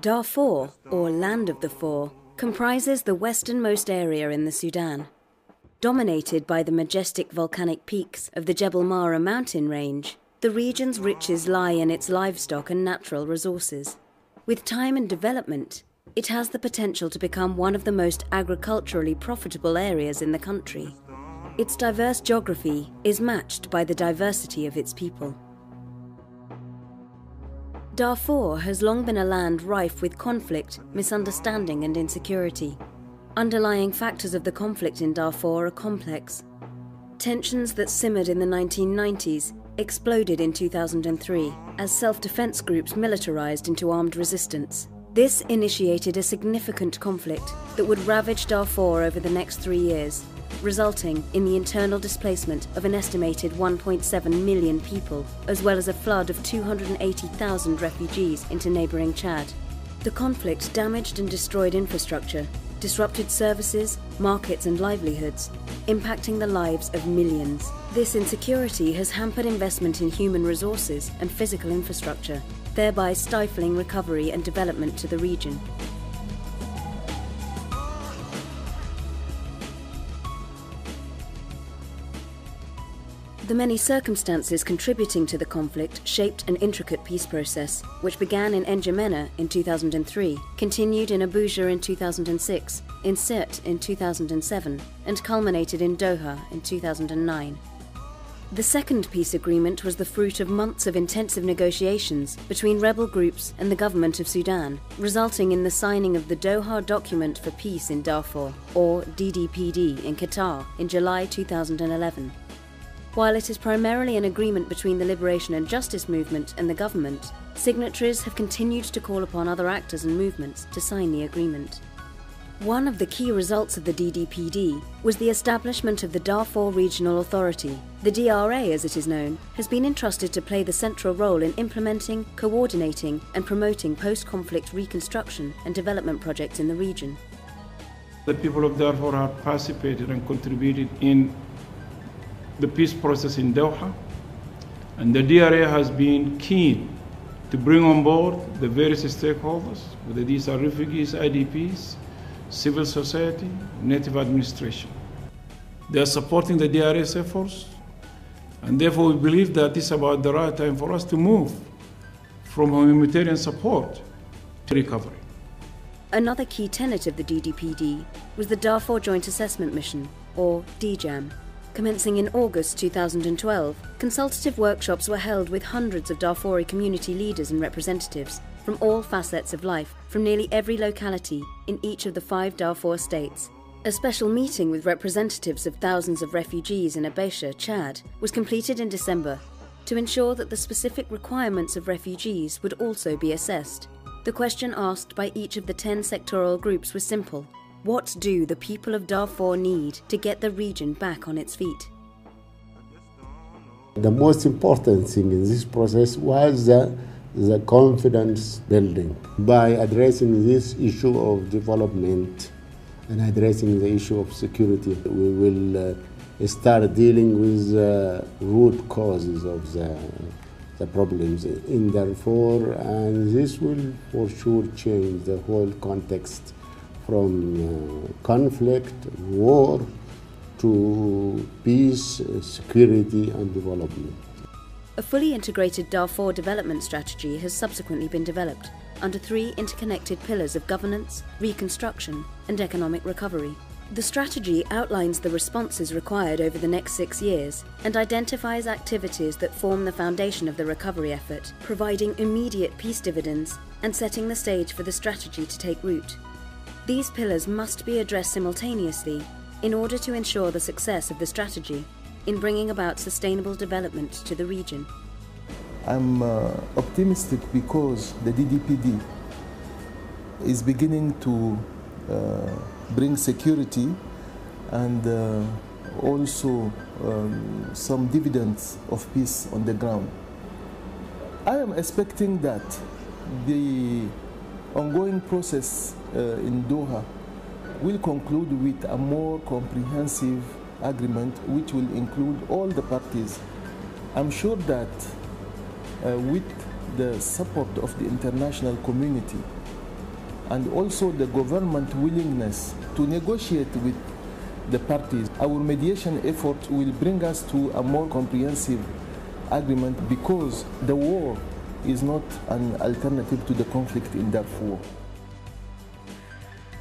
Darfur, or Land of the Four, comprises the westernmost area in the Sudan. Dominated by the majestic volcanic peaks of the Jebel Mara mountain range, the region's riches lie in its livestock and natural resources. With time and development, it has the potential to become one of the most agriculturally profitable areas in the country. Its diverse geography is matched by the diversity of its people. Darfur has long been a land rife with conflict, misunderstanding and insecurity. Underlying factors of the conflict in Darfur are complex. Tensions that simmered in the 1990s exploded in 2003 as self-defense groups militarized into armed resistance. This initiated a significant conflict that would ravage Darfur over the next 3 years, resulting in the internal displacement of an estimated 1.7 million people, as well as a flood of 280,000 refugees into neighbouring Chad. The conflict damaged and destroyed infrastructure, disrupted services, markets and livelihoods, impacting the lives of millions. This insecurity has hampered investment in human resources and physical infrastructure, thereby stifling recovery and development to the region. The many circumstances contributing to the conflict shaped an intricate peace process, which began in N'Djamena in 2003, continued in Abuja in 2006, in Sirte in 2007, and culminated in Doha in 2009. The second peace agreement was the fruit of months of intensive negotiations between rebel groups and the Government of Sudan, resulting in the signing of the Doha Document for Peace in Darfur, or DDPD, in Qatar in July 2011. While it is primarily an agreement between the Liberation and Justice Movement and the government, signatories have continued to call upon other actors and movements to sign the agreement. One of the key results of the DDPD was the establishment of the Darfur Regional Authority. The DRA, as it is known, has been entrusted to play the central role in implementing, coordinating and promoting post-conflict reconstruction and development projects in the region. The people of Darfur have participated and contributed in the peace process in Doha, and the DRA has been keen to bring on board the various stakeholders, whether these are refugees, IDPs, civil society, native administration. They are supporting the DRA's efforts, and therefore we believe that this is about the right time for us to move from humanitarian support to recovery. Another key tenet of the DDPD was the Darfur Joint Assessment Mission, or DJAM. Commencing in August 2012, consultative workshops were held with hundreds of Darfuri community leaders and representatives from all facets of life, from nearly every locality in each of the 5 Darfur states. A special meeting with representatives of thousands of refugees in Abacha, Chad, was completed in December to ensure that the specific requirements of refugees would also be assessed. The question asked by each of the 10 sectoral groups was simple. What do the people of Darfur need to get the region back on its feet? The most important thing in this process was the confidence building. By addressing this issue of development and addressing the issue of security, we will start dealing with the root causes of the problems in Darfur, and this will for sure change the whole context from conflict, war, to peace, security and development. A fully integrated Darfur Development Strategy has subsequently been developed under 3 interconnected pillars of governance, reconstruction and economic recovery. The strategy outlines the responses required over the next 6 years and identifies activities that form the foundation of the recovery effort, providing immediate peace dividends and setting the stage for the strategy to take root. These pillars must be addressed simultaneously in order to ensure the success of the strategy in bringing about sustainable development to the region. I'm optimistic because the DDPD is beginning to bring security and also some dividends of peace on the ground. I am expecting that the ongoing process in Doha will conclude with a more comprehensive agreement which will include all the parties. I'm sure that with the support of the international community, and also the government willingness to negotiate with the parties. Our mediation effort will bring us to a more comprehensive agreement, because the war is not an alternative to the conflict in Darfur.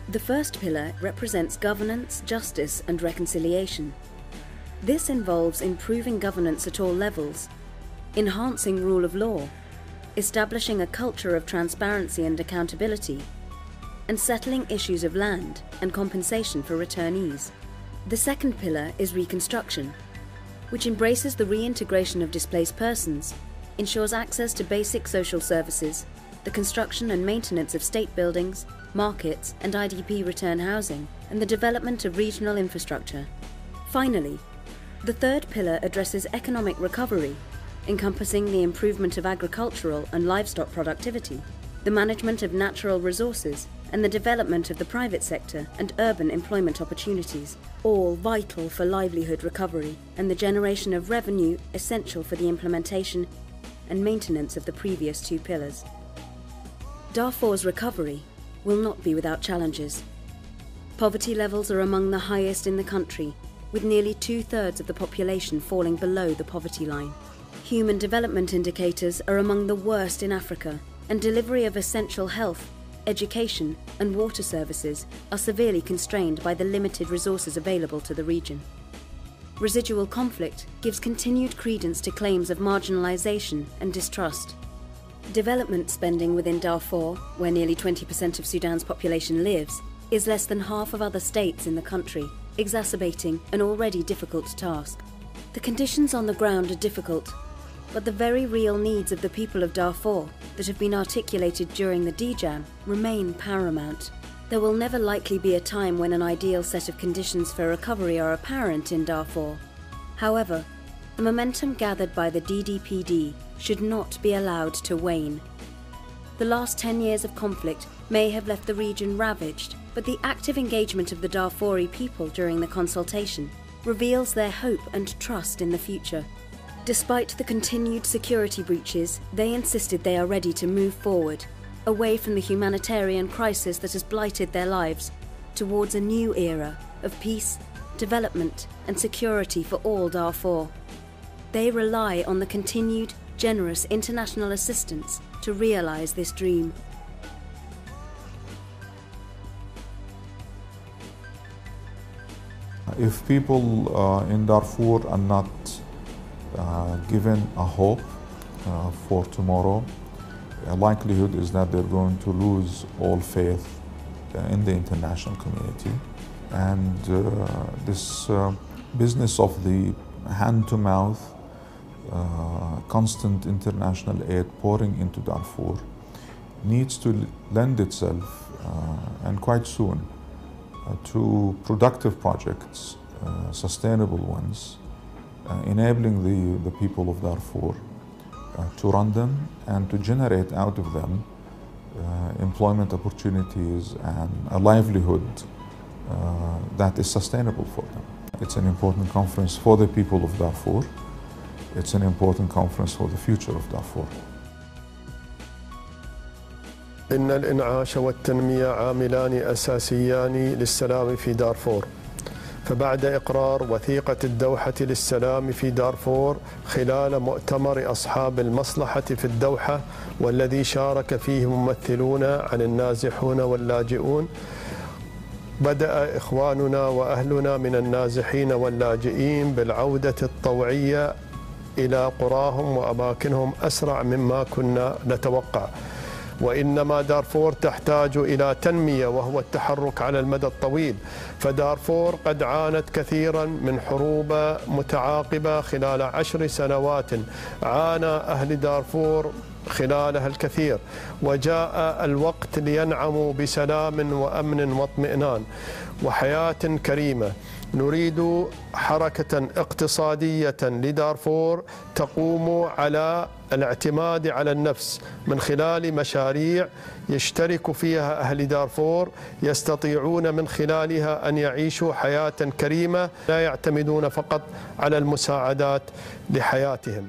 The first pillar represents governance, justice, and reconciliation. This involves improving governance at all levels, enhancing rule of law, establishing a culture of transparency and accountability, and settling issues of land and compensation for returnees. The second pillar is reconstruction, which embraces the reintegration of displaced persons, ensures access to basic social services, the construction and maintenance of state buildings, markets and IDP return housing, and the development of regional infrastructure. Finally, the third pillar addresses economic recovery, encompassing the improvement of agricultural and livestock productivity, the management of natural resources, and the development of the private sector and urban employment opportunities, all vital for livelihood recovery and the generation of revenue essential for the implementation and maintenance of the previous two pillars. Darfur's recovery will not be without challenges. Poverty levels are among the highest in the country, with nearly 2/3 of the population falling below the poverty line. Human development indicators are among the worst in Africa, and delivery of essential health, education and water services are severely constrained by the limited resources available to the region. Residual conflict gives continued credence to claims of marginalization and distrust. Development spending within Darfur, where nearly 20% of Sudan's population lives, is less than half of other states in the country, exacerbating an already difficult task. The conditions on the ground are difficult, but the very real needs of the people of Darfur that have been articulated during the DJAM remain paramount. There will never likely be a time when an ideal set of conditions for recovery are apparent in Darfur. However, the momentum gathered by the DDPD should not be allowed to wane. The last 10 years of conflict may have left the region ravaged, but the active engagement of the Darfuri people during the consultation reveals their hope and trust in the future. Despite the continued security breaches, they insisted they are ready to move forward, away from the humanitarian crisis that has blighted their lives, towards a new era of peace, development and security for all Darfur. They rely on the continued, generous international assistance to realize this dream. If people in Darfur are not given a hope for tomorrow, a likelihood is that they're going to lose all faith in the international community. And this business of the hand-to-mouth, constant international aid pouring into Darfur needs to lend itself, and quite soon, to productive projects, sustainable ones, enabling the people of Darfur to run them and to generate out of them employment opportunities and a livelihood that is sustainable for them. It's an important conference for the people of Darfur. It's an important conference for the future of Darfur. إن الإنعاش والتنمية عاملان أساسيان للسلام في دارفور. فبعد إقرار وثيقة الدوحة للسلام في دارفور خلال مؤتمر أصحاب المصلحة في الدوحة، والذي شارك فيه ممثلون عن النازحون واللاجئون، بدأ إخواننا وأهلنا من النازحين واللاجئين بالعودة الطوعية إلى قراهم وأماكنهم أسرع مما كنا نتوقع. وإنما دارفور تحتاج إلى تنمية وهو التحرك على المدى الطويل، فدارفور قد عانت كثيرا من حروب متعاقبة خلال 10 سنوات، عانى أهل دارفور خلالها الكثير، وجاء الوقت لينعموا بسلام وأمن واطمئنان وحياة كريمة. نريد حركة اقتصادية لدارفور تقوم على الاعتماد على النفس من خلال مشاريع يشترك فيها أهل دارفور، يستطيعون من خلالها أن يعيشوا حياة كريمة، لا يعتمدون فقط على المساعدات لحياتهم.